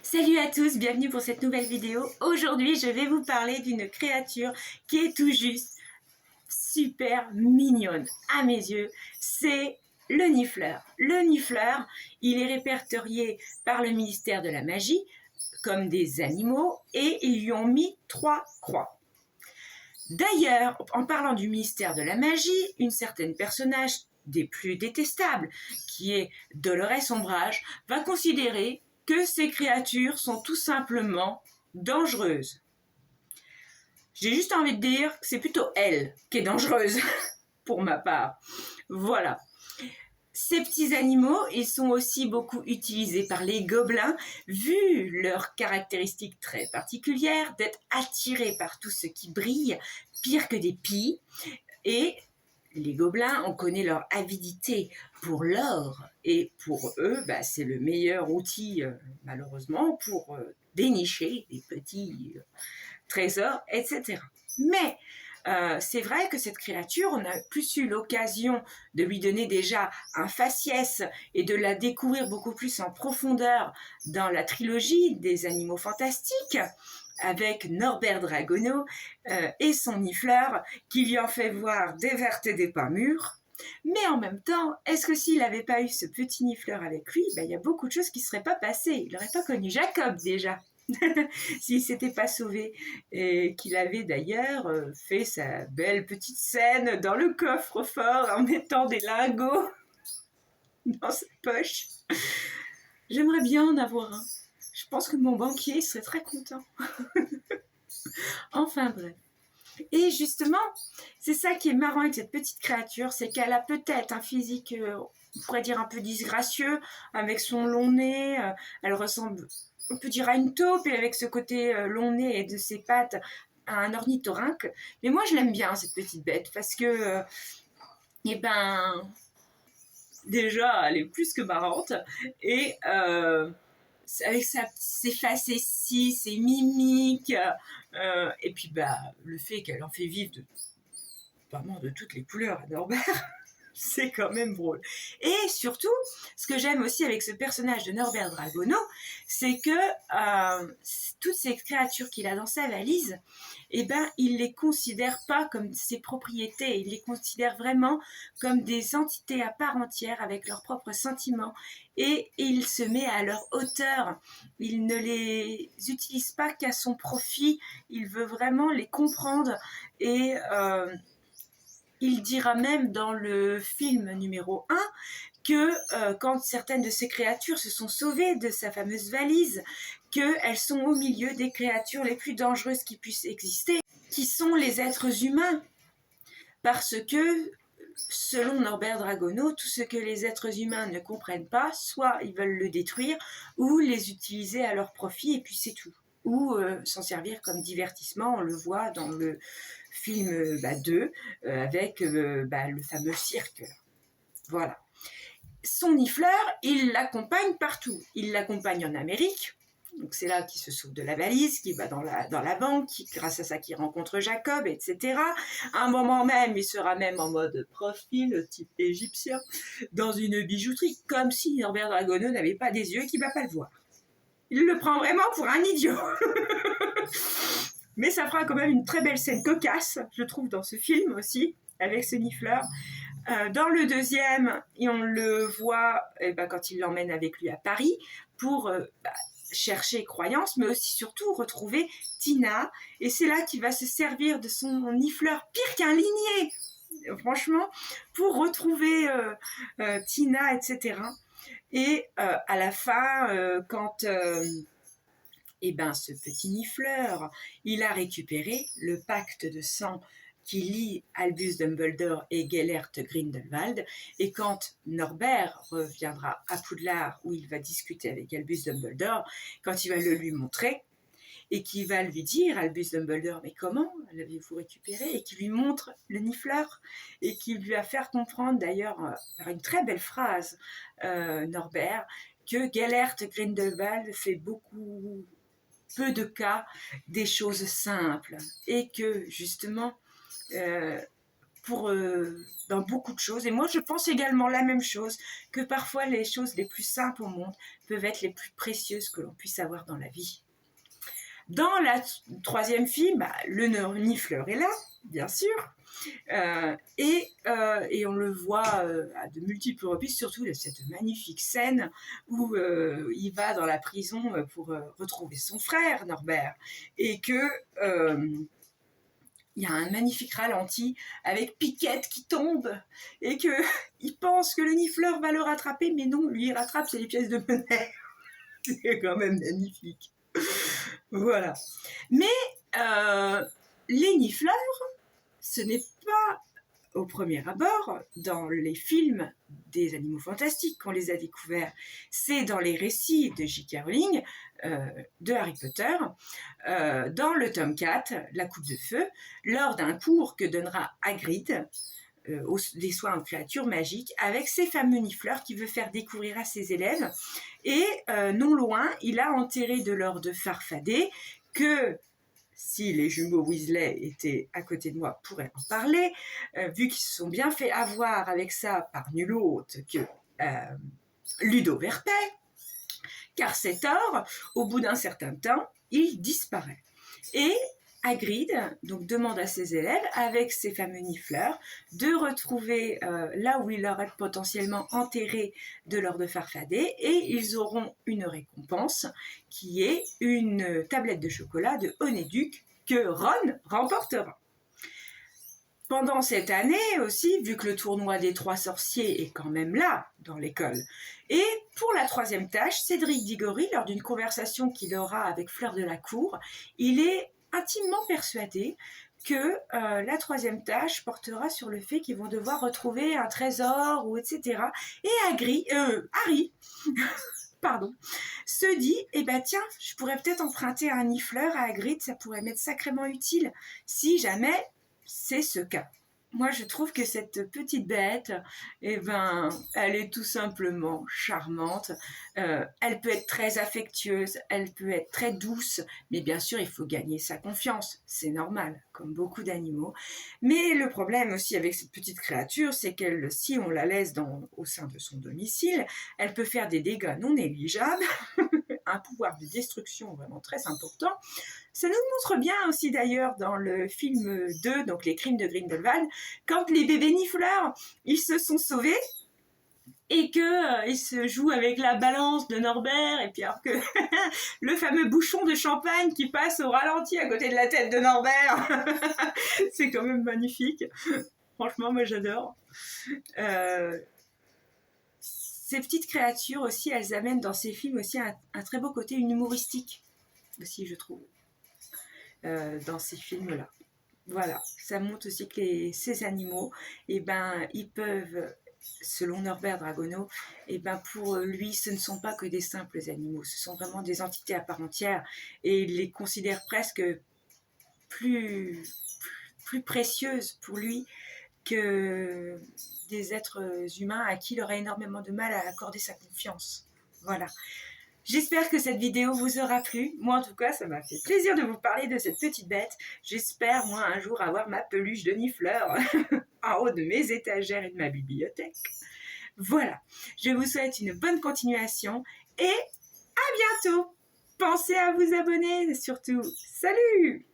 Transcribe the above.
Salut à tous, bienvenue pour cette nouvelle vidéo. Aujourd'hui, je vais vous parler d'une créature qui est tout juste super mignonne à mes yeux. C'est le nifleur. Le nifleur, il est répertorié par le ministère de la Magie comme des animaux et ils lui ont mis 3 croix. D'ailleurs, en parlant du ministère de la Magie, une certaine personnage des plus détestables, qui est Dolores Ombrage, va considérer que ces créatures sont tout simplement dangereuses. J'ai juste envie de dire que c'est plutôt elle qui est dangereuse, pour ma part. Voilà. Ces petits animaux, ils sont aussi beaucoup utilisés par les gobelins, vu leurs caractéristiques très particulières d'être attirés par tout ce qui brille, pire que des pies. Et les gobelins, on connaît leur avidité pour l'or. Et pour eux, c'est le meilleur outil, malheureusement, pour dénicher des petits trésors, etc. Mais c'est vrai que cette créature, on a plus eu l'occasion de lui donner déjà un faciès et de la découvrir beaucoup plus en profondeur dans la trilogie des Animaux Fantastiques, avec Norbert Dragono et son nifleur, qui lui en fait voir des vertes et des pas mûres. Mais en même temps, est-ce que s'il n'avait pas eu ce petit nifleur avec lui, il y a beaucoup de choses qui ne seraient pas passées. Il n'aurait pas connu Jacob déjà. S'il s'était pas sauvé, et qu'il avait d'ailleurs fait sa belle petite scène dans le coffre-fort en mettant des lingots dans sa poche. J'aimerais bien en avoir un. Je pense que mon banquier serait très content. Enfin bref. Et justement, c'est ça qui est marrant avec cette petite créature, c'est qu'elle a peut-être un physique, on pourrait dire un peu disgracieux, avec son long nez, elle ressemble, on peut dire à une taupe, et avec ce côté long nez et de ses pattes, à un ornithorynque. Mais moi, je l'aime bien, cette petite bête, parce que, déjà, elle est plus que marrante, et avec ses facéties, ses mimiques, et puis le fait qu'elle en fait vivre vraiment de toutes les couleurs à Norbert, c'est quand même drôle. Et surtout, ce que j'aime aussi avec ce personnage de Norbert Dragono, c'est que toutes ces créatures qu'il a dans sa valise, il les considère pas comme ses propriétés, il les considère vraiment comme des entités à part entière avec leurs propres sentiments, et il se met à leur hauteur. Il ne les utilise pas qu'à son profit, il veut vraiment les comprendre, et il dira même dans le film numéro 1 que quand certaines de ces créatures se sont sauvées de sa fameuse valise, qu'elles sont au milieu des créatures les plus dangereuses qui puissent exister, qui sont les êtres humains. Parce que, selon Norbert Dragono, tout ce que les êtres humains ne comprennent pas, soit ils veulent le détruire, ou les utiliser à leur profit, et puis c'est tout. Ou s'en servir comme divertissement, on le voit dans le film 2, avec le fameux cirque. Voilà. Son nifleur, il l'accompagne partout. Il l'accompagne en Amérique, donc c'est là qu'il se sauve de la valise, qu'il va dans la banque, grâce à ça qu'il rencontre Jacob, etc. À un moment même, il sera même en mode profil, type égyptien, dans une bijouterie, comme si Norbert Dragono n'avait pas des yeux et qu'il ne va pas le voir. Il le prend vraiment pour un idiot. Mais ça fera quand même une très belle scène cocasse, je trouve, dans ce film aussi, avec ce nifleur. Dans le deuxième, on le voit quand il l'emmène avec lui à Paris pour chercher croyance, mais aussi surtout retrouver Tina. Et c'est là qu'il va se servir de son nifleur, pire qu'un limier, franchement, pour retrouver Tina, etc. Et à la fin, quand ce petit nifleur, il a récupéré le pacte de sang qui lie Albus Dumbledore et Gellert Grindelwald, et quand Norbert reviendra à Poudlard, où il va discuter avec Albus Dumbledore, quand il va le lui montrer, et qu'il va lui dire, Albus Dumbledore, mais comment l'avez-vous récupéré, et qu'il lui montre le nifleur, et qu'il lui va faire comprendre, d'ailleurs, par une très belle phrase, Norbert, que Gellert Grindelwald fait peu de cas des choses simples, et que justement dans beaucoup de choses. Et moi, je pense également la même chose, que parfois les choses les plus simples au monde peuvent être les plus précieuses que l'on puisse avoir dans la vie. Dans la troisième fille, le nifleur est là, bien sûr. Et on le voit à de multiples reprises, surtout cette magnifique scène où il va dans la prison pour retrouver son frère Norbert, et que il y a un magnifique ralenti avec Piquette qui tombe et que il pense que le nifleur va le rattraper, mais non, lui il rattrape, c'est les pièces de monnaie. C'est quand même magnifique. Voilà. Mais les nifleurs, ce n'est pas au premier abord dans les films des animaux fantastiques qu'on les a découverts. C'est dans les récits de J.K. Rowling, de Harry Potter, dans le tome 4, La Coupe de Feu, lors d'un cours que donnera Hagrid, des soins en créatures magiques, avec ces fameux nifleurs qu'il veut faire découvrir à ses élèves. Et non loin, il a enterré de l'or de Farfadet, que si les jumeaux Weasley étaient à côté de moi, pourraient en parler, vu qu'ils se sont bien fait avoir avec ça par nul autre que Ludo Verpet, car cet or, au bout d'un certain temps, il disparaît. Et Hagrid donc demande à ses élèves, avec ces fameux nifleurs, de retrouver là où il aurait potentiellement enterré de l'or de Farfadet, et ils auront une récompense qui est une tablette de chocolat de Honéduc que Ron remportera. Pendant cette année aussi, vu que le tournoi des 3 sorciers est quand même là, dans l'école, et pour la troisième tâche, Cédric Diggory, lors d'une conversation qu'il aura avec Fleur de la Cour, il est intimement persuadé que la troisième tâche portera sur le fait qu'ils vont devoir retrouver un trésor, ou etc. Et Harry pardon, se dit, tiens, je pourrais peut-être emprunter un nifleur à Hagrid, ça pourrait m'être sacrément utile, si jamais c'est ce cas. Moi, je trouve que cette petite bête, elle est tout simplement charmante. Elle peut être très affectueuse, elle peut être très douce, mais bien sûr, il faut gagner sa confiance. C'est normal, comme beaucoup d'animaux. Mais le problème aussi avec cette petite créature, c'est qu'elle, si on la laisse au sein de son domicile, elle peut faire des dégâts non négligeables, un pouvoir de destruction vraiment très important. Ça nous montre bien aussi d'ailleurs dans le film 2, donc Les Crimes de Grindelwald, quand les bébés nifleurs, ils se sont sauvés et qu'ils se jouent avec la balance de Norbert, et puis alors que le fameux bouchon de champagne qui passe au ralenti à côté de la tête de Norbert, c'est quand même magnifique. Franchement, moi j'adore. Ces petites créatures aussi, elles amènent dans ces films aussi un très beau côté humoristique aussi, je trouve. Dans ces films-là. Voilà, ça montre aussi que ces animaux, ils peuvent, selon Norbert Dragono, pour lui, ce ne sont pas que des simples animaux, ce sont vraiment des entités à part entière, et il les considère presque plus précieuses pour lui que des êtres humains à qui il aurait énormément de mal à accorder sa confiance. Voilà. J'espère que cette vidéo vous aura plu. Moi, en tout cas, ça m'a fait plaisir de vous parler de cette petite bête. J'espère, moi, un jour avoir ma peluche de nifleur en haut de mes étagères et de ma bibliothèque. Voilà. Je vous souhaite une bonne continuation et à bientôt. Pensez à vous abonner, surtout. Salut!